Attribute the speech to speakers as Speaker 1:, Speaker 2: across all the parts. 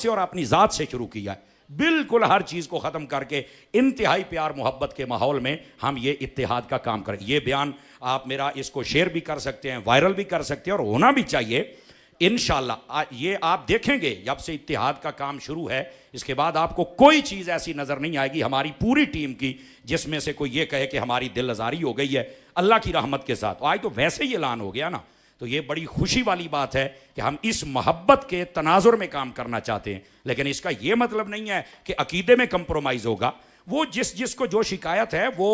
Speaker 1: से और अपनी ज़ात से शुरू किया है। बिल्कुल हर चीज़ को ख़त्म करके इंतहाई प्यार मोहब्बत के माहौल में हम ये इत्तेहाद का काम करें। ये बयान आप मेरा इसको शेयर भी कर सकते हैं, वायरल भी कर सकते हैं और होना भी चाहिए इंशाअल्लाह। ये आप देखेंगे जब से इत्तेहाद का काम शुरू है, इसके बाद आपको कोई चीज़ ऐसी नज़र नहीं आएगी हमारी पूरी टीम की जिसमें से कोई ये कहे कि हमारी दिल आज़ारी हो गई है अल्लाह की रहमत के साथ। आज तो वैसे ही ऐलान हो गया ना, तो ये बड़ी खुशी वाली बात है कि हम इस मोहब्बत के तनाजुर में काम करना चाहते हैं। लेकिन इसका ये मतलब नहीं है कि अकीदे में कंप्रोमाइज़ होगा। वो जिसको जो शिकायत है वो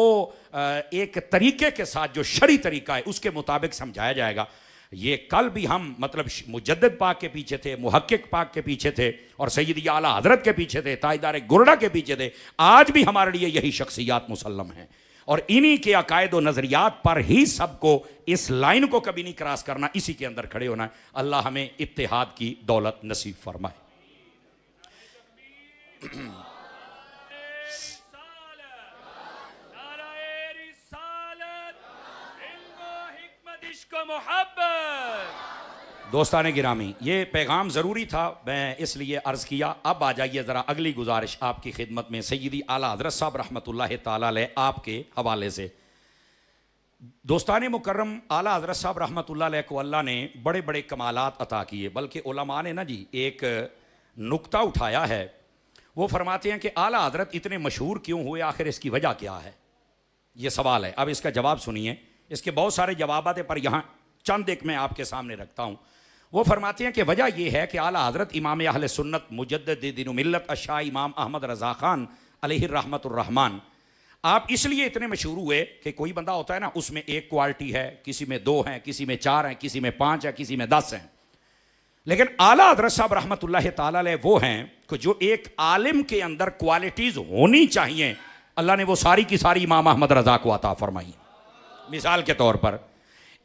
Speaker 1: एक तरीके के साथ जो शरी तरीका है उसके मुताबिक समझाया जाएगा। ये कल भी हम मतलब मुजद्दिद पाक के पीछे थे, मुहक्किक पाक के पीछे थे और सैयदी आला हजरत के पीछे थे, ताजदार गुरडा के पीछे थे। आज भी हमारे लिए यही शख्सियात मुसल्लम हैं और इन्हीं के अकायद व नज़रियात पर ही सबको इस लाइन को कभी नहीं क्रॉस करना, इसी के अंदर खड़े होना है। अल्लाह हमें इत्तेहाद की दौलत नसीब फरमाए। दोस्ताने गिरामी, ये पैगाम ज़रूरी था, मैं इसलिए अर्ज़ किया। अब आ जाइए ज़रा अगली गुजारिश आपकी खिदमत में सैयदी आला हज़रत साहब रहमतुल्लाह ताला अलैह आपके हवाले से। दोस्ताने मुकर्रम, आला हज़रत साहब रहमतुल्लाह अलैह को अल्लाह ने बड़े बड़े कमालात अता किए, बल्कि उलमा ने ना जी एक नुक्ता उठाया है। वो फरमाते हैं कि आला हज़रत इतने मशहूर क्यों हुए, आखिर इसकी वजह क्या है? ये सवाल है। अब इसका जवाब सुनिए। इसके बहुत सारे जवाब हैं पर यहाँ चंद एक मैं आपके सामने रखता हूँ। वो फरमाते हैं कि वजह यह है कि आला हज़रत इमाम अहले सुन्नत मुजद्दिद दीन मिल्लत अशाह इमाम अहमद रज़ा ख़ान अलैहि रहमतुर रहमान, आप इसलिए इतने मशहूर हुए कि कोई बंदा होता है ना, उसमें एक क्वालिटी है, किसी में 2 हैं, किसी में 4 हैं, किसी में 5 है, किसी में 10 हैं। लेकिन आला हज़रत साहब रहमतुल्लाह ताला अलैह वो हैं कि जो एक आलिम के अंदर क्वालिटीज़ होनी चाहिए, अल्लाह ने वो सारी की सारी इमाम अहमद रज़ा को अता फरमाई। मिसाल के तौर पर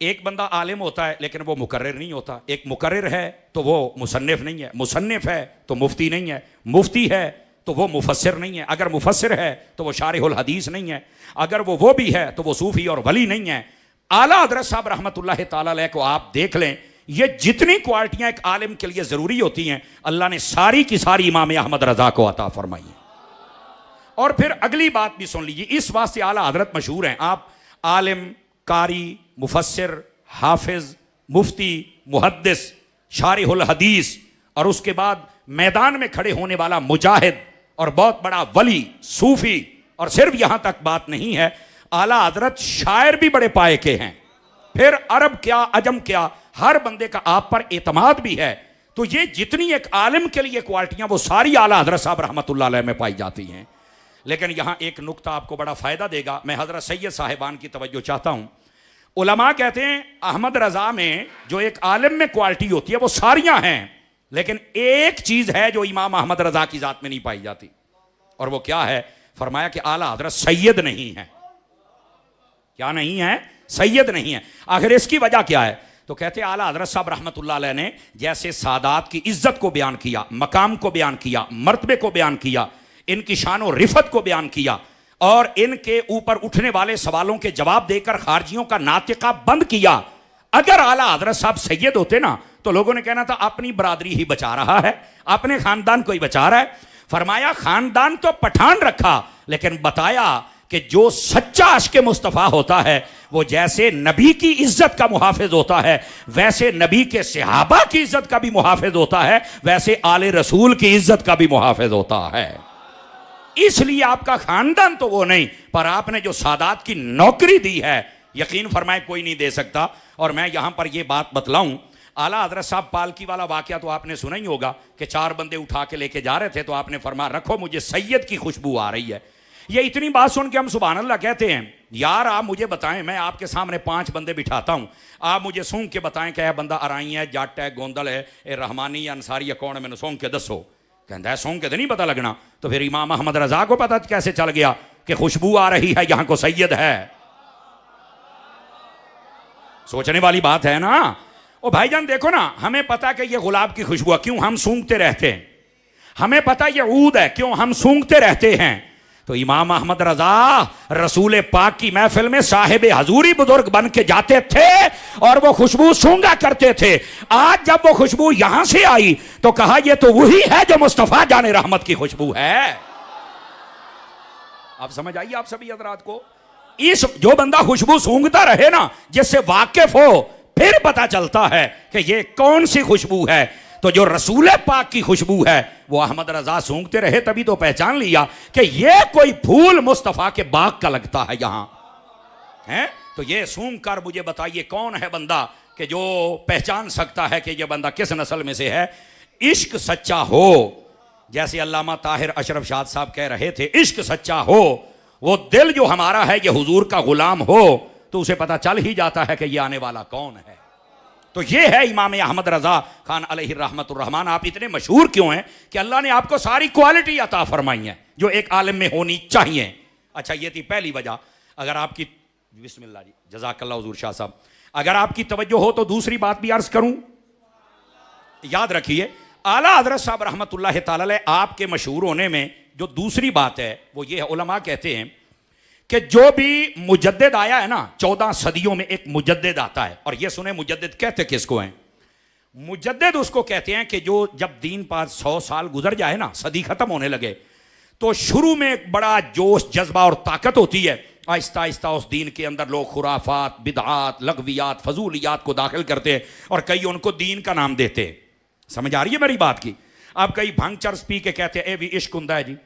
Speaker 1: एक बंदा आलिम होता है लेकिन वो मुकर्रिर नहीं होता। एक मुकर्रिर है तो वो मुसन्निफ नहीं है, मुसन्निफ है तो मुफ्ती नहीं है, मुफ्ती है तो वो मुफस्सिर नहीं है, अगर मुफस्सिर है तो वो शारिहुल हदीस नहीं है, अगर वो भी है तो वो सूफी और वली नहीं है। आला हज़रत साहब रहमतुल्लाह ताला अलैह को आप देख लें, ये जितनी क्वालिटियां एक आलिम के लिए ज़रूरी होती हैं अल्लाह ने सारी की सारी इमाम अहमद रज़ा को अता फरमाई है। और फिर अगली बात भी सुन लीजिए, इस वास्ते आला हज़रत मशहूर हैं। आप आलिम, कारी, मुफस्सिर, हाफिज, मुफ्ती, मुहद्दिस, शारिहुल हदीस और उसके बाद मैदान में खड़े होने वाला मुजाहिद और बहुत बड़ा वली, सूफी, और सिर्फ यहां तक बात नहीं है, आला हज़रत शायर भी बड़े पाए के हैं। फिर अरब क्या अजम क्या, हर बंदे का आप पर एतमाद भी है। तो ये जितनी एक आलिम के लिए क्वालिटियां वो सारी आला हज़रत साहब रहमतुल्लाह अलैह में पाई जाती हैं। लेकिन यहां एक नुक्ता आपको बड़ा फायदा देगा, मैं हज़रत सैयद साहिबान की तवज्जो चाहता हूं। उलमा कहते हैं अहमद रज़ा में जो एक आलिम में क्वालिटी होती है वो सारियां हैं, लेकिन एक चीज है जो इमाम अहमद रज़ा की जात में नहीं पाई जाती, और वो क्या है? फरमाया कि आला हज़रत सैयद नहीं है। क्या नहीं है? सैयद नहीं है। आखिर इसकी वजह क्या है? तो कहते हैं आला हज़रत साहब रहमतुल्लाह अलैह ने जैसे सादात की इज्जत को बयान किया, मकाम को बयान किया, मर्तबे को बयान किया, इनकी शान और रिफत को बयान किया और इनके ऊपर उठने वाले सवालों के जवाब देकर खारजियों का नातिका बंद किया। अगर आला हज़रत साहब सैयद होते ना तो लोगों ने कहना था अपनी बरादरी ही बचा रहा है, अपने खानदान को ही बचा रहा है। फरमाया खानदान तो पठान रखा, लेकिन बताया कि जो सच्चा आशिक़े मुस्तफ़ा होता है वो जैसे नबी की इज्जत का मुहाफिज होता है, वैसे नबी के सहाबा की इज्जत का भी मुहाफिज होता है, वैसे आले रसूल की इज्जत का भी मुहाफिज होता है। इसलिए आपका खानदान तो वो नहीं, पर आपने जो सादात की नौकरी दी है, यकीन फरमाए कोई नहीं दे सकता। और मैं यहां पर ये बात बतलाऊं, आला हज़रत साहब पालकी वाला वाकया तो आपने सुना ही होगा कि 4 बंदे उठा के लेके जा रहे थे, तो आपने फरमाया रखो मुझे सैयद की खुशबू आ रही है। ये इतनी बात सुन के हम सुभान अल्लाह कहते हैं, यार आप मुझे बताएं, मैं आपके सामने 5 बंदे बिठाता हूं, आप मुझे सूंघ के बताएं कि यह बंदा अराई है, जट है, गोंदल है, रहमानी या अंसारी है, कौन है, मैंने सूंघ के दसो। कहता है सूंघ के तो नहीं पता लगना। तो फिर इमाम अहमद रज़ा को पता कैसे चल गया कि खुशबू आ रही है, यहां को सैयद है? सोचने वाली बात है ना। ओ भाईजान देखो ना, हमें पता कि ये गुलाब की खुशबू है, क्यों हम सूंघते रहते हैं? हमें पता ये ऊद है, क्यों हम सूंघते रहते हैं? तो तो इमाम अहमद रजा रसूल पाक की महफिल में साहिब हजूरी बुजुर्ग बन के जाते थे और वो खुशबू सूंघा करते थे। आज जब वो खुशबू यहां से आई तो कहा ये तो वही है जो मुस्तफा जाने रहमत की खुशबू है। आप समझ आइए आप सभी हजरात को, इस जो बंदा खुशबू सूंघता रहे ना, जिससे वाकिफ हो, फिर पता चलता है कि ये कौन सी खुशबू है। तो जो रसूल पाक की खुशबू है वो अहमद रजा सूंघते रहे, तभी तो पहचान लिया कि ये कोई फूल मुस्तफा के बाग का लगता है यहां है। तो ये सूंघ कर मुझे बताइए कौन है बंदा कि जो पहचान सकता है कि ये बंदा किस नस्ल में से है। इश्क सच्चा हो, जैसे अल्लामा ताहिर अशरफ शाद साहब कह रहे थे, इश्क सच्चा हो, वो दिल जो हमारा है ये हुजूर का गुलाम हो, तो उसे पता चल ही जाता है कि ये आने वाला कौन है। तो ये है इमाम अहमद रजा खान अलैहि रहमतुर रहमान। आप इतने मशहूर क्यों हैं कि अल्लाह ने आपको सारी क्वालिटी अता फरमाई है जो एक आलिम में होनी चाहिए। अच्छा, ये थी पहली वजह। अगर आपकी बिस्मिल्लाह जी, जज़ाकल्लाह हुजूर शाह साहब, अगर आपकी तवज्जो हो तो दूसरी बात भी अर्ज करूं। याद रखिए आला हजरत साहब रहमतुल्लाह ताला अलैह आपके मशहूर होने में जो दूसरी बात है वो ये है, उलमा कहते हैं कि जो भी मुजद्दिद आया है ना, 14 सदियों में एक मुजद्दिद आता है। और ये सुने मुजद्दिद कहते किसको हैं? मुजद्दिद उसको कहते हैं कि जो जब दीन पास 100 साल गुजर जाए ना, सदी खत्म होने लगे, तो शुरू में एक बड़ा जोश जज्बा और ताकत होती है। आहिस्ता आहिस्ता उस दीन के अंदर लोग खुराफात, बिदआत, लगवियात, फजूलियात को दाखिल करते हैं और कई उनको दीन का नाम देते हैं। समझ आ रही है मेरी बात की? अब कई भंग चर्स पी के कहते हैं ए भी इश्क हुंदा है जी।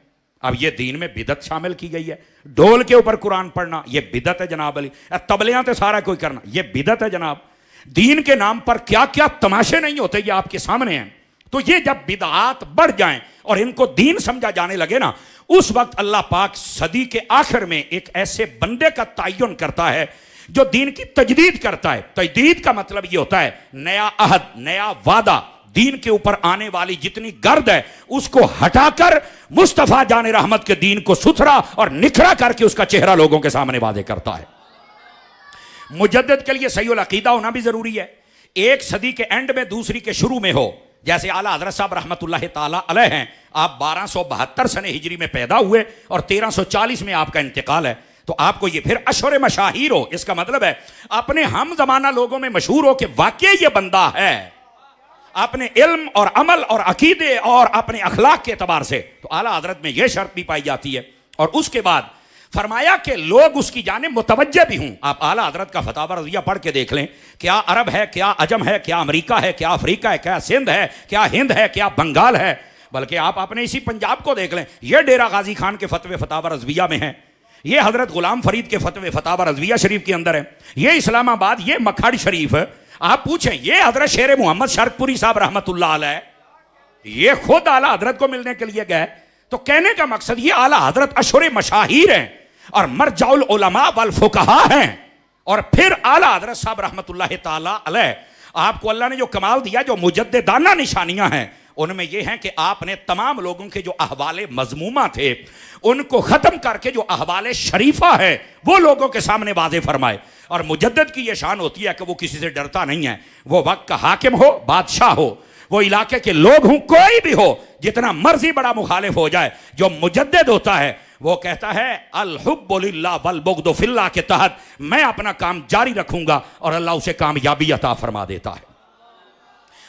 Speaker 1: अब ये दीन में बिदत शामिल की गई है। ढोल के ऊपर कुरान पढ़ना ये बिदत है जनाब अली। तबलियां तो सारा कोई करना ये बिदत है जनाब। दीन के नाम पर क्या क्या तमाशे नहीं होते ये आपके सामने हैं। तो ये जब बिदआत बढ़ जाएं और इनको दीन समझा जाने लगे ना, उस वक्त अल्लाह पाक सदी के आखिर में एक ऐसे बंदे का तयन करता है जो दीन की तजदीद करता है। तजदीद का मतलब ये होता है नया अहद, नया वादा, दीन के ऊपर आने वाली जितनी गर्द है उसको हटाकर मुस्तफा जाने रहमत के दीन को सुथरा और निखरा करके उसका चेहरा लोगों के सामने वादे करता है। मुजद्दिद के लिए सही अकीदा होना भी जरूरी है। एक सदी के एंड में दूसरी के शुरू में हो, जैसे आला हजरत साहब रहमतुल्लाह ताला अलैह हैं। आप 1272 सने हिजरी में पैदा हुए और 1340 में आपका इंतकाल है। तो आपको ये फिर अशर मशाहिर हो, इसका मतलब है अपने हम जमाना लोगों में मशहूर हो कि वाकई ये बंदा है अपने इल्म और अमल और अकीदे और अपने अखलाक के एतबार से। तो आला हजरत में यह शर्त भी पाई जाती है। और उसके बाद फरमाया कि लोग उसकी जाने मुतवज्जे भी हूं। आप आला हजरत का फतावा रज़िया पढ़ के देख लें, क्या अरब है, क्या अजम है, क्या अमेरिका है, क्या अफ्रीका है, क्या सिंध है, क्या हिंद है, क्या बंगाल है, बल्कि आप अपने इसी पंजाब को देख लें। यह डेरा गाजी खान के फतवे फतावा रज़विया में है, यह हजरत गुलाम फरीद के फतवे फतावा रज़विया शरीफ के अंदर है, यह इस्लामाबाद, यह मखाड़ी शरीफ है। आप पूछें ये हजरत शेर मोहम्मद शरकपुरी साहब रहमतुल्लाह अलैह ये खुद आला हजरत को मिलने के लिए गए। तो कहने का मकसद ये आला हजरत अशरे मशाहिर हैं और मरजाउल उलमा वल फुकहा हैं। और फिर आला हजरत साहब रहमतुल्लाह ताला अलैह आपको अल्लाह ने जो कमाल दिया, जो मुजद्दिदाना निशानियां हैं, उनमें यह है कि आपने तमाम लोगों के जो अहवाले मजमूमा थे उनको खत्म करके जो अहवाले शरीफा है वो लोगों के सामने वाज़े फरमाए। और मुजद्दिद की यह शान होती है कि वो किसी से डरता नहीं है। वो वक्त का हाकिम हो, बादशाह हो, वो इलाके के लोग हों, कोई भी हो, जितना मर्जी बड़ा मुखालिफ हो जाए, जो मुजद्दिद होता है वो कहता है अल हुब्बु लिल्लाह वल बुग़्दु फिल्लाह के तहत मैं अपना काम जारी रखूंगा और अल्लाह उसे कामयाबी अता फरमा देता है।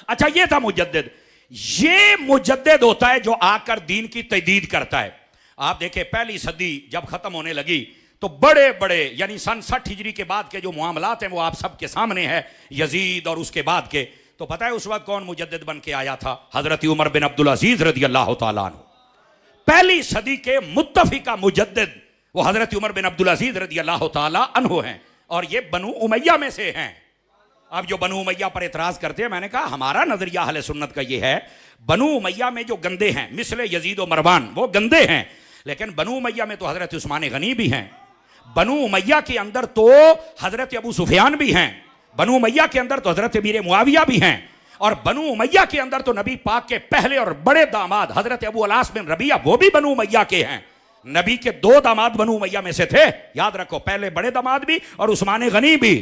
Speaker 1: अच्छा, ये था मुजद्दिद। ये मुजद्दिद होता है जो आकर दीन की तजदीद करता है। आप देखें पहली सदी जब खत्म होने लगी तो बड़े बड़े यानी सन 60 हिजरी के बाद के जो मामलात हैं वो आप सबके सामने है, यजीद और उसके बाद के। तो पता है उस वक्त कौन मुजद्दिद बन के आया था? हजरत उमर बिन अब्दुल अजीज रदी अल्लाह तआला अन्हु। पहली सदी के मुत्तफिका मुजद्दिद वो हजरत उमर बिन अब्दुल अजीज रदी अल्लाह तआला अन्हु हैं और ये बनु उमैया में से हैं। अब जो बनु उमैया पर एतराज करते हैं, मैंने कहा हमारा नजरिया अहले सुन्नत का ये है, बनु उमैया में जो गंदे हैं मिसले यजीद और मरवान वो गंदे हैं, लेकिन बनु उमैया में तो हजरत उस्मान गनी भी हैं, बनु उमैया के अंदर तो हजरत अबू सुफियान भी हैं, बनु उमैया के अंदर तो हजरत अमीर मुआविया भी हैं, और बनु उमैया के अंदर तो नबी पाक के पहले और बड़े दामाद हजरत अबू अलास बिन रबिया वो भी बनु उमैया के हैं। नबी के 2 दामाद बनु उमैया में से थे, याद रखो, पहले बड़े दामाद भी और उस्मान गनी भी।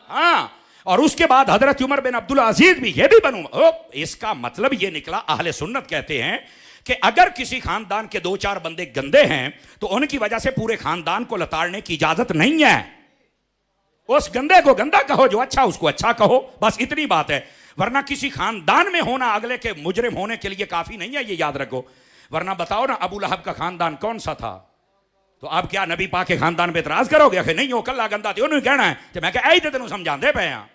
Speaker 1: हाँ, और उसके बाद हजरत उमर बिन अब्दुल अजीज भी, ये भी बनु। इसका मतलब ये निकला, अहले सुन्नत कहते हैं कि अगर किसी खानदान के 2-4 बंदे गंदे हैं तो उनकी वजह से पूरे खानदान को लताड़ने की इजाजत नहीं है। उस गंदे को गंदा कहो, जो अच्छा उसको अच्छा कहो, बस इतनी बात है। वरना किसी खानदान में होना अगले के मुजरिम होने के लिए काफी नहीं है, ये याद रखो। वरना बताओ ना, अबू लहब का खानदान कौन सा था? तो अब क्या नबी पाक के खानदान पे इतराज करोगे कि नहीं वो कल्ला गंदा थी, उन्होंने कहना है कि मैं क्या ऐ तेन समझाते पे हैं।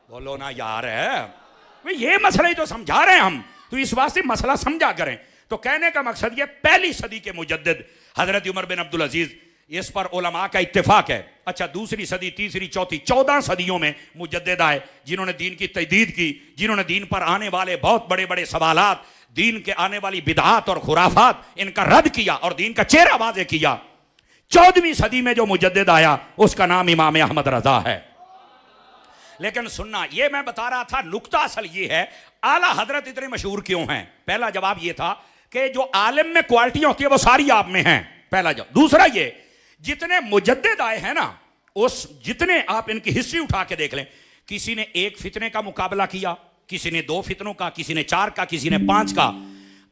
Speaker 1: बोलो ना यार, है ये मसला ही तो समझा रहे हैं हम, तो इस वास्ते मसला समझा करें। तो कहने का मकसद ये, पहली सदी के मुजद्दिद हजरत उमर बिन अब्दुल अजीज, इस पर उलमा का इत्तेफाक है। अच्छा, दूसरी सदी, तीसरी, चौथी, 14 सदियों में मुजद्दिद आए जिन्होंने दीन की तजदीद की, जिन्होंने दीन पर आने वाले बहुत बड़े बड़े सवालात, दीन के आने वाली बिदआत और खुराफात, इनका रद्द किया और दीन का चेहरा वाज़े किया। 14वीं सदी में जो मुजद्दिद आया उसका नाम इमाम अहमद रजा है। लेकिन सुनना, ये मैं बता रहा था, नुक्ता असल ये है, आला हजरत इतने मशहूर क्यों हैं? पहला जवाब ये था कि जो आलिम में क्वालिटी होती है वो सारी आप में हैं, पहला जवाब। दूसरा ये, जितने मुजद्दिद आए हैं ना, उस जितने आप इनकी हिस्ट्री उठा के देख लें, किसी ने एक फितने का मुकाबला किया, किसी ने 2 फितनों का, किसी ने 4 का, किसी ने 5 का।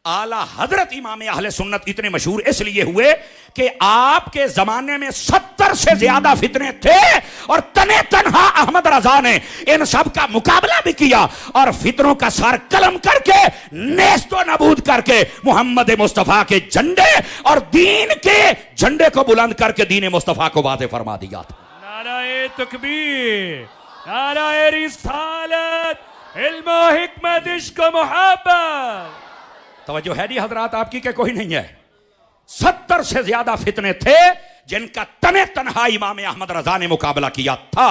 Speaker 1: आला हजरत इमाम अहले सुन्नत इतने मशहूर इसलिए हुए कि आपके जमाने में 70 से ज्यादा फितने थे और तने तनहा अहमद रजा ने इन सब का मुकाबला भी किया और फितनों का सर कलम करके, नेस्तो नबूद करके, मोहम्मद मुस्तफा के झंडे और दीन के झंडे को बुलंद करके दीन मुस्तफा को वाज़े फरमा दिया था।
Speaker 2: नाराए तकबीर, नाराए रिसालत, इल्म व हिकमत, इश्क व मोहब्बत।
Speaker 1: तवज्जो है जी हजरात आपकी के कोई नहीं है? 70 से ज्यादा फितने थे जिनका तने तनहा इमाम अहमद रजा ने मुकाबला किया था।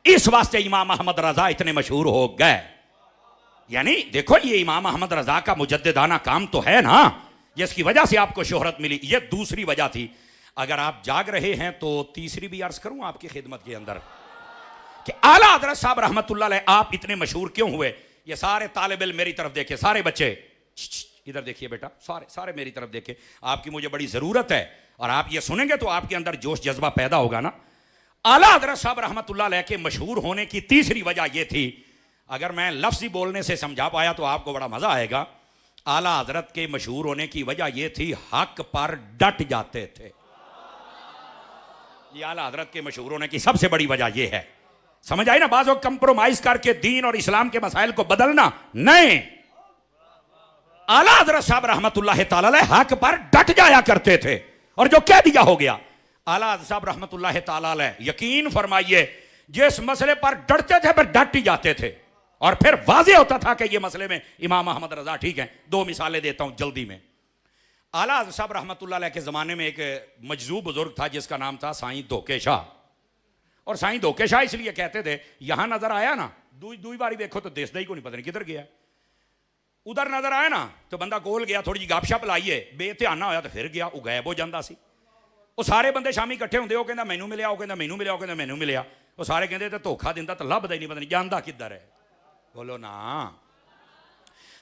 Speaker 1: इस वास्ते इमाम अहमद रजा इतने मशहूर हो गए। यानी देखो, ये इमाम अहमद रजा का मुजद्दिदाना काम तो है ना, जिसकी वजह से आपको शोहरत मिली। ये दूसरी वजह थी। अगर आप जाग रहे हैं तो तीसरी भी अर्ज करूं आपकी खिदमत के अंदर कि आला हजरत साहब रहमतुल्लाह अलैह आप इतने मशहूर क्यों हुए? ये सारे तालिब इल्म मेरी तरफ देखे, सारे बच्चे इधर देखिए बेटा, सारे सारे मेरी तरफ देखे, आपकी मुझे बड़ी जरूरत है और आप ये सुनेंगे तो आपके अंदर जोश जज्बा पैदा होगा ना। आला हजरत साहब रहमतुल्लाह अलैह के मशहूर होने की तीसरी वजह यह थी, अगर मैं लफ्ज़ी बोलने से समझा पाया तो आपको बड़ा मजा आएगा। आला हजरत के मशहूर होने की वजह यह थी, हक पर डट जाते थे। ये आला हजरत के मशहूर होने की सबसे बड़ी वजह यह है। समझ आई ना? बाज़ कंप्रोमाइज करके दीन और इस्लाम के मसाइल को बदलना नहीं। आला हजरत साहब रहमतुल्लाह ताला अलैह हक पर डट जाया करते थे और जो कह दिया हो गया। आला हजरत साहब रहमतुल्लाह ताला अलैह, यकीन फरमाइए, जिस मसले पर डटते थे फिर डट ही जाते थे और फिर वाज़ेह होता था कि ये मसले में इमाम अहमद रजा ठीक हैं। 2 मिसालें देता हूं जल्दी में। आला हजरत साहब रहमतुल्लाह अलैह के ज़माने में एक मजजूब बुजुर्ग था जिसका नाम था साईं धोखे शाह। और साईं धोखे शाह इसलिए कहते थे, यहां नजर आया ना, दुई बारी देखो तो देसदा ही को नहीं, पता नहीं किधर गया। उधर नजर आया ना तो बंदा कोल गया, थोड़ी जी गपशप लाइए, बेध्याना होया तो फिर गया, वो गायब हो जाता सी। वो सारे बंदे शामी इकट्ठे होंगे, वो कहता मैनू मिलिया, वो कहता मैनू मिलिया, वो कहता मैनू मिलिया। वो सारे कहते तो धोखा दिंदा तो लभदा ही नहीं, पता नहीं जांदा किधर है। बोलो ना।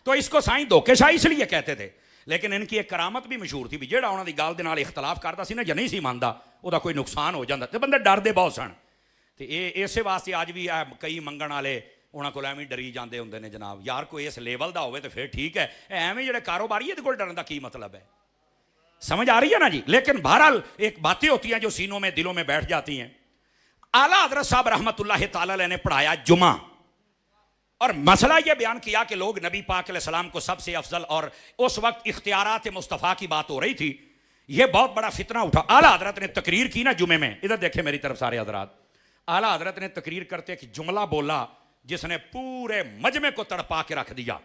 Speaker 1: तो इसको साईं धोखे शाह इसलिए कहते थे। लेकिन इनकी एक करामत भी मशहूर थी भी, जेड़ा उन्होंने गल दे नाल इख्तलाफ करता सी ना या नहीं सी मानदा, ਉਹਦਾ कोई नुकसान हो जाता, तो बंदे डरते बहुत सन। तो ये इस वास्ते अज भी कई मंगण वाले उन्होंने को एवं डरी जाते होंगे ने जनाब, यार कोई इस लेवल का हो तो फिर ठीक है, एवं जो कारोबारी ये डरने का की मतलब है? समझ आ रही है ना जी? लेकिन बहरहाल एक बातें होती हैं जो सीनों में दिलों में बैठ जाती हैं। आला हजरत साहब रहमतुल्लाह ताला अलैह ने पढ़ाया जुमा और मसला यह बयान किया कि लोग नबी पाक अलैहिस्सलाम को सबसे अफजल, और उस वक्त इख्तियारात मुस्तफ़ा की बात हो रही थी, यह बहुत बड़ा फितना उठा। आला हजरत ने तकरीर की ना जुमे में, इधर देखे मेरी तरफ सारे हजरात, आला हजरत ने तकरीर करते कि जुमला बोला जिसने पूरे मजमे को तड़पा के रख दिया।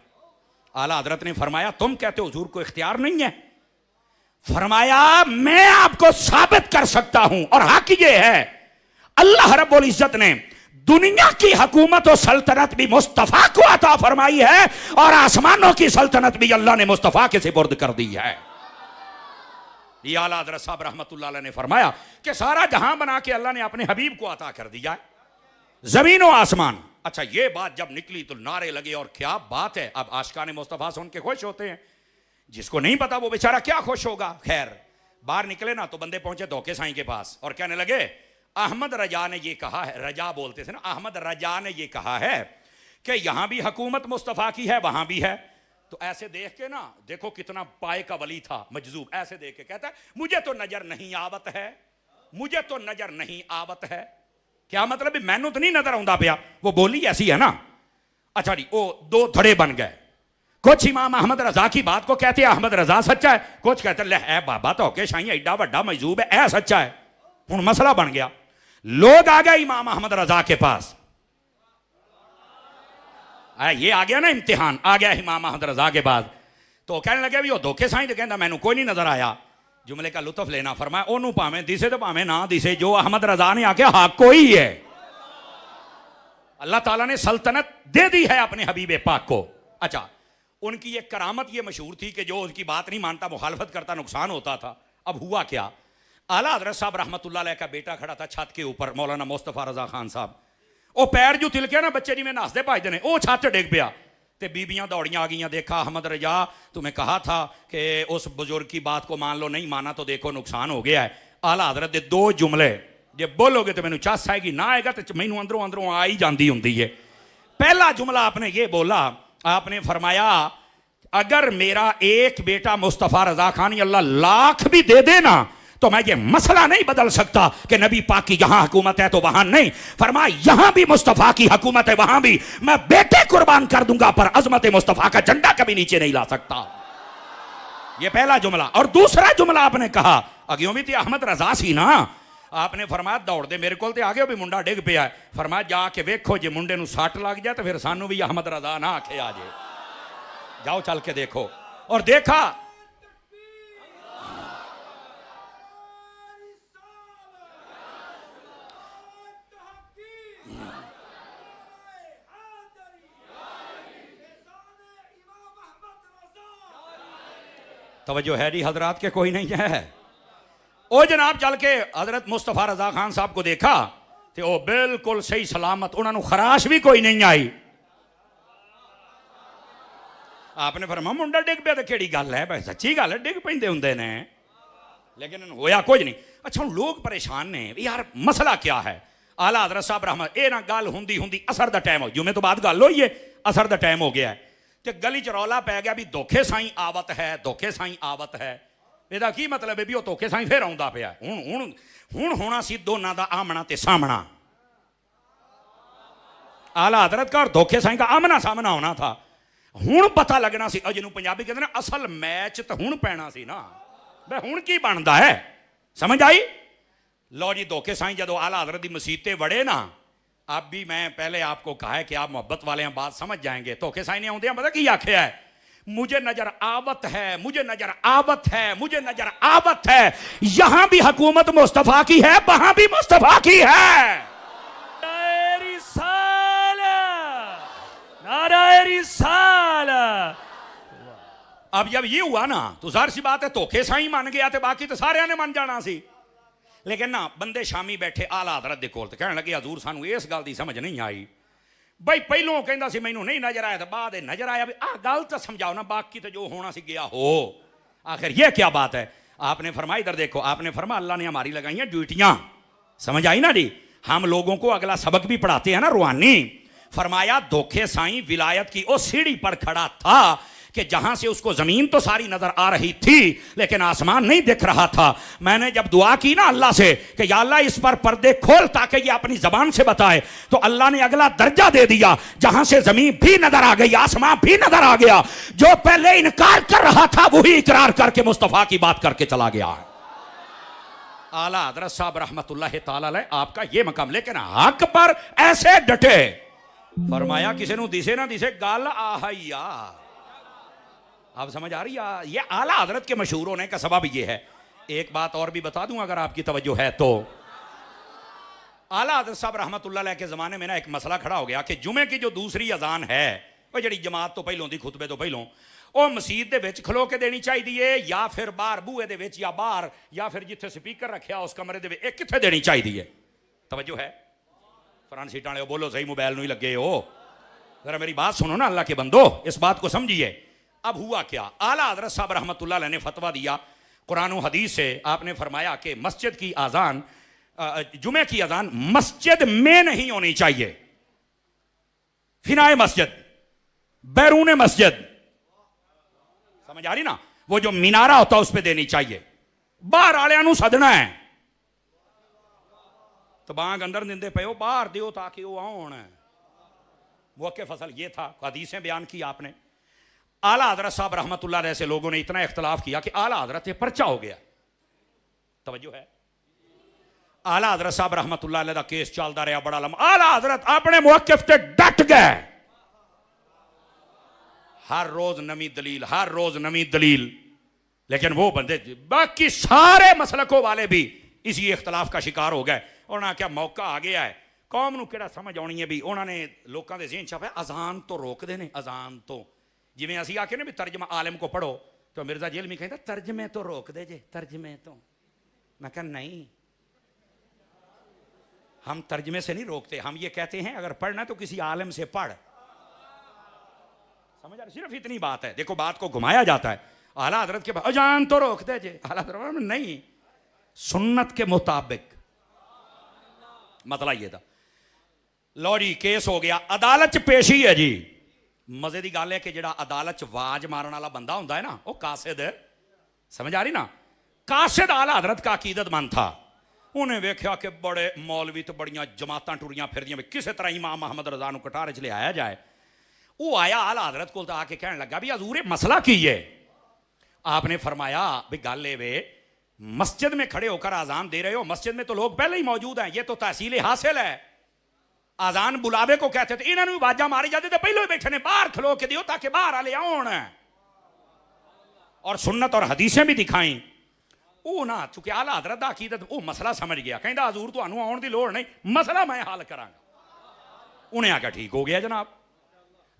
Speaker 1: आला हजरत ने फरमाया, तुम कहते हो हुजूर को इख्तियार नहीं है? फरमाया, मैं आपको साबित कर सकता हूं और हक ये है, अल्लाह रब्बुल इज्जत ने दुनिया की हुकूमत और सल्तनत भी मुस्तफा को अता फरमाई है और आसमानों की सल्तनत भी अल्लाह ने मुस्तफा के सुपुर्द कर दी है। ये आला हजरत साहब रहमतुल्लाह अलैह ने फरमाया कि सारा जहां बना के अल्लाह ने अपने हबीब को अता कर दिया है, जमीन और आसमान। अच्छा, ये बात जब निकली तो नारे लगे और क्या बात है। अब आशिकाने मुस्तफा सुन के खुश होते हैं, जिसको नहीं पता वो बेचारा क्या खुश होगा। खैर, बाहर निकले ना तो बंदे पहुंचे धोखे साईं के पास और कहने लगे, अहमद रजा ने ये कहा है, रजा बोलते थे ना, अहमद रजा ने ये कहा है कि यहां भी हुकूमत मुस्तफा की है, वहां भी है, तो ऐसे देख के ना, देखो कितना पाए का वली था मजजूब, ऐसे देख के कहता है मुझे तो नजर नहीं आवत है, मुझे तो नजर नहीं आवत है। क्या मतलब है? मैनू तो नहीं नजर आउंदा पिया। वो बोली ऐसी है ना। अच्छा जी, वो दो धड़े बन गए। कुछ इमाम अहमद रजा की बात को कहते हैं अहमद रजा सच्चा है, कुछ कहते ले है बाबा तो के शाही एडा वड्डा मजजूब है, ऐ सच्चा है। हुण मसला बन गया। लोग आ गए इमाम अहमद रजा के पास, ये आ गया ना इम्तिहान, आ गया इमाम अहमद रजा के पास। तो कहने लगे भी वो धोखे साई, तो कहता मैनू कोई नहीं नजर आया। जुमले का लुत्फ लेना, फरमाया ओनू भावें दिसे तो भावें ना दिसे, जो अहमद रजा ने आके हक कोई है। अल्लाह ताला ने सल्तनत दे दी है अपने हबीब पाक को। अच्छा, उनकी एक करामत ये मशहूर थी कि जो उसकी बात नहीं मानता, मुखालफत करता, नुकसान होता था। अब हुआ क्या, आला हज़रत साहब रहमतुल्लाह अलैह का बेटा खड़ा था छत के ऊपर, मौलाना मुस्तफ़ा रजा खान साहब। वो पैर जो तिलके ना बच्चे जिमें नसते भजते ने, वो छत डिग पिया तो बीबियां दौड़ियां आ गई। देखा अहमद रजा, तुम्हें कहा था कि उस बुजुर्ग की बात को मान लो, नहीं माना तो देखो नुकसान हो गया है। आला हज़रत दे दो जुमले जे बोलोगे तो मैनू चस आएगी, ना आएगा तो मैनू अंदरों अंदरों आ ही जाती होंगी है। पहला जुमला आपने ये बोला, आपने फरमाया अगर मेरा एक बेटा मुस्तफ़ा रजा खान अल्लाह लाख भी दे देना तो मैं ये मसला नहीं बदल सकता कि नबी पाक की यहां हुकूमत है तो वहां नहीं। फरमाया यहां भी मुस्तफा की हुकूमत है, वहां भी मैं बेटे कुर्बान कर दूंगा, पर अजमत मुस्तफा का झंडा कभी नीचे नहीं ला सकता। ये पहला जुमला। और दूसरा जुमला आपने कहा, अगियों भी थी अहमद रजा सी ना, आपने फरमाया दौड़ दे मेरे को आगे भी मुंडा डिग पिया है। फरमाया जाके वेखो जे मुंडे नूं सट लग जाए तो फिर सानू भी अहमद रजा ना आखे आ जाए, जाओ चल के देखो। और देखा, तवज्जो है जी हजरात के, कोई नहीं है। ओ जनाब चल के हजरत मुस्तफा रजा खान साहब को देखा तो वो बिल्कुल सही सलामत, उन्होंने खराश भी कोई नहीं आई। आपने फरमाया मुंडा डिग पे तो केड़ी गल है, भाई सच्ची गल है, डिग पैंदे हुंदे ने, लेकिन होया कुछ नहीं। अच्छा हुण लोग परेशान ने यार मसला क्या है। आला हजरत साहब रहमत ये ना गल हुंदी हुंदी असर दा टाइम हो, जुमे तो बाद गल होई है, असर दा टाइम हो गया है ते गली च रौला पै गया भी धोखे साई आवत है, धोखे साई आवत है। ਇਹਦਾ ਕੀ मतलब है भी वो धोखे साई फिर आउंदा पिया। हुण होना सी दोनों का आमना ते सामना, आला हजरत का और धोखे साई का आमना सामना होना था। हुण पता लगना सी, जिन्होंने पंजाबी कहते हैं असल मैच तो हुण पैना सी ना, भाई हुण की बनता है, समझ आई। लो जी धोखे साई जदों आला हजरत की मसीते वड़े ना, अब भी मैं पहले आपको कहा है कि आप मोहब्बत वाले हैं, बात समझ जाएंगे। धोखे साई ने आउंदे पता की आख्या है, मुझे नजर आवत है, मुझे नजर आवत है, मुझे नजर आवत है, यहां भी हुकूमत मुस्तफा की है, वहां भी मुस्तफा की है। अब जब ये हुआ ना तो जाहिर सी बात है धोखे साई मान गया तो बाकी तो सारे ने मन जाना सी। लेकिन ना बंदे शामी बैठे आला हजरत दे कोल ते कहने लगे हजूर सानू इस गल दी समझ नहीं आई। भाई पहलों कहंदा सी मैनू नहीं नजर आया तो बाद नजर आया, भी आ गल तो समझाओ ना, बाकी तो जो होना सी गया हो। आखिर ये क्या बात है। आपने फरमाया इधर देखो, आपने फरमाया अल्लाह ने हमारी लगाई हैं ड्यूटियां, समझ आई ना जी। हम लोगों को अगला सबक भी पढ़ाते हैं ना रूहानी। फरमाया धोखे साई विलायत की उस सीढ़ी पर खड़ा था कि जहां से उसको जमीन तो सारी नजर आ रही थी लेकिन आसमान नहीं दिख रहा था। मैंने जब दुआ की ना अल्लाह से कि या अल्लाह इस पर पर्दे खोल ताकि ये अपनी जबान से बताए, तो अल्लाह ने अगला दर्जा दे दिया, जहां से जमीन भी नजर आ गई, आसमान भी नजर आ गया। जो पहले इनकार कर रहा था वही इकरार करके मुस्तफा की बात करके चला गया। आला हजरत साहब रहमतुल्लाह ताला अलैह आपका ये मकाम, लेकिन हक पर ऐसे डटे। फरमाया किसी ने दिसे ना दिसे गल आहैया। आप समझ आ रही है। ये आला हजरत के मशहूर होने का सबब ये है। एक बात और भी बता दूं अगर आपकी तवज्जो है तो, आला हजरत साहब रहमतुल्लाह अलैह के ज़माने में ना एक मसला खड़ा हो गया कि जुमे की जो दूसरी अजान है वो जी जमात तो पहलों दी खुतबे तो पहलों वो मसीत दे विच खलो के देनी चाहिए या फिर बाहर बूहे दे विच या बाहर या फिर जिथे स्पीकर रखा उस कमरे दे विच किथे देनी चाहिए। तवज्जो है। फ्रंट सीटां वाले बोलो सही, मोबाइल नहीं लगे हो, जरा मेरी बात सुनो ना अल्लाह के बंदो, इस बात को समझिए। अब हुआ क्या, आला हजरत साहब रहमतुल्लाह अलैह ने फतवा दिया कुरान और हदीस से। आपने फरमाया कि मस्जिद की अजान, जुमे की अजान मस्जिद में नहीं होनी चाहिए, फिनाए मस्जिद, बैरून मस्जिद, समझ आ रही ना, वो जो मीनारा होता है उस पर देनी चाहिए, बाहर आलियां सदना है तो बांग अंदर दिंदे पे बाहर दियो ताकि वो आउण। मौके फसल ये था, हदीसें बयान की आपने। आला हजरत साहब रहमतुल्लाह अलैह से लोगों ने इतना इख्तलाफ किया कि आला हजरत ये पर्चा हो गया। तवज्जो है, आला हजरत साहब रहमतुल्लाह अलैह दा केस चलता रहा बड़ा लंबा। आला हजरत अपने मौकिफ से डट गए, हर रोज नवी दलील, हर रोज नवी दलील। लेकिन वो बंदे बाकी सारे मसलकों वाले भी इसी इख्तलाफ का शिकार हो गए। उन्होंने क्या मौका आ गया है, कौम नूं किहड़ा समझ आनी है भी। उन्होंने लोगों के ज़हन छापा अजान तो रोकते हैं, अजान तो जिवें असीं आखे ना भी तर्जमा आलिम को पढ़ो, तो मिर्जा जेलमी कहता तर्जमे तो रोक दे जे, तर्जमे तो। मैं कहा नहीं, हम तर्जमे से नहीं रोकते, हम ये कहते हैं अगर पढ़ना तो किसी आलिम से पढ़। समझ आ रही, सिर्फ इतनी बात है। देखो बात को घुमाया जाता है, आला हजरत के अजान तो रोक दे जे, आला हजरत नहीं, सुन्नत के मुताबिक। मतलब ये था। लो जी केस हो गया, अदालत च पेशी है जी। मजे की गल है कि जो अदालत च आवाज मारने वाला बंदा होंदा है ना, वो कासिद, समझ आ रही ना, कासिद आला हजरत का अकीदतमंद था। उन्हें वेख्या कि बड़े मौलवी तो बड़ियां जमातां टुरियां फिरदियां, किसी तरह इमाम मोहम्मद रजा नूं कटारे च लियाया जाए। वो आया आला हजरत को आके कहने लगा भी हजूर मसला की है। आपने फरमाया भी गल ए वे, मस्जिद में खड़े होकर आजान दे रहे हो, मस्जिद में तो लोग पहले ही मौजूद हैं, ये तो तहसील हासिल है। आजान बुलावे को कहते थे, इन्होंने आवाजा मारी जाती तो पहले ही बैठे ने, बाहर खलो के दियो ताकि बाहर आले आउण। और सुन्नत और हदीसें भी दिखाई। वो ना चूंकि आला हजरत दा अकीदत, वो मसला समझ गया, कहता हजूर तुहानू आउण दी लोड़ नहीं, मसला मैं हल करांगा। उन्हें आके ठीक हो गया जनाब।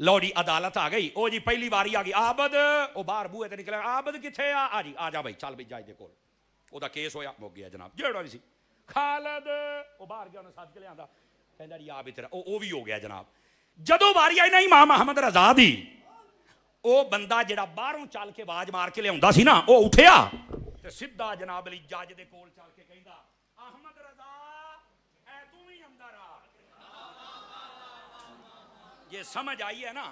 Speaker 1: लो जी अदालत आ गई, ओ जी पहली बारी आ गई। आबद वो बाहर बूहे ते निकला, आबद किथे आ जी, आ जा भाई चल भाई जज दे कोल। ओदा केस होया, मुक गया जनाब, जेड़ा भी सी। खालिद वो बाहर गया, उन्हें सद के लिया, कहता जी आ भी तेरा, वो भी हो गया जनाब। जदों बारी आई ना इमाम मोहम्मद रजा दी, वो बंदा जेड़ा बाहरों चल के आवाज मार के लिया सी ना, वो उठिया ते सीधा जनाब अली जज दे कोल चल के कहंदा, अहमद रजा ऐ तू ही अंदर आ। ये समझ आई है ना।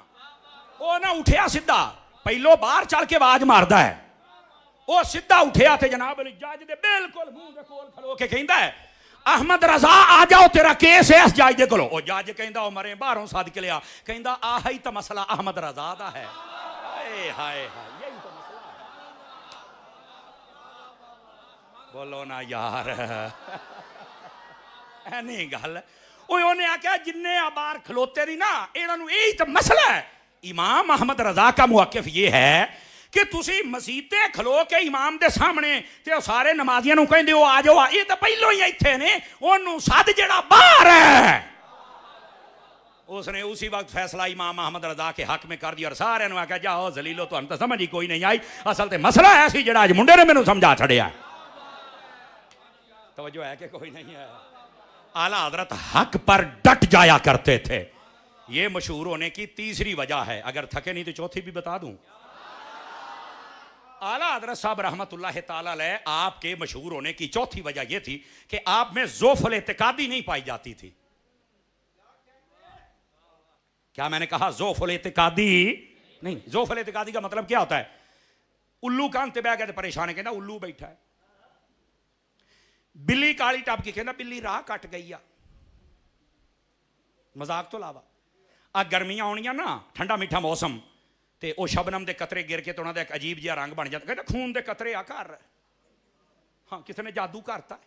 Speaker 1: वो ना उठिया सीधा, पहलो बाहर चल के आवाज मारदा है, वो सीधा उठिया ते जनाब अली जज दे बिल्कुल मुंह दे कोल खलो के कहंदा है, अहमद रजा आ जाओ तेरा केस है इस जज दे कोलो। ओ जज कहंदा ओ मरे बाहरों सद के लिया, कहंदा आही तो मसला अहमद रजा दा है। हाय हाय हाय, यही तो मसला है। बोलो ना यार नहीं गल। उन्हें आख्या जिन्ने बाहर खलोते नहीं ना, इन्होंने यही तो मसला है। इमाम अहमद रजा का मुआकिफ ये है कि तुसी मसीते खलो के इमाम दे सामने ते सारे नमाजियां नूं कहंदे हो आ जाओ, ये तो पहलों ही इत्थे ने, ओनू सद जेड़ा बाहर है। उसने उसी वक्त फैसला इमाम अहमद रजा के हक में कर दिया और सारे नूं आख्या जाओ जलीलो, तुहानूं तो समझ ही कोई नहीं आई, असल ते मसला ऐसी जेड़ा अज मुंडे ने मैनूं समझा छड़िया। तवज्जो है कि कोई नहीं है। आला हजरत हक पर डट जाया करते थे। ये मशहूर होने की तीसरी वजह है, अगर थके नहीं तो चौथी भी बता दूं। आला हजरत साहब रहमतुल्लाह ताला अलैह आपके मशहूर होने की चौथी वजह यह थी कि आप में ज़ोफ़ुल इत्तिकादी नहीं पाई जाती थी। क्या मैंने कहा? ज़ोफ़ुल इत्तिकादी नहीं। ज़ोफ़ुल इत्तिकादी का मतलब क्या होता है? उल्लू कान ते बह गए परेशान है, कहना उल्लू बैठा है। बिल्ली काली टप की, कहना बिल्ली राह कट गई आ। मजाक तो लावा। आ गर्मियां आउणियां ना, ठंडा मीठा मौसम, ते ओ शबनम दे कतरे गिर के तो उन्होंने एक अजीब जिहा रंग बन जाता, कहते खून दे कतरे आ घर। हाँ किसी ने जादू करता है।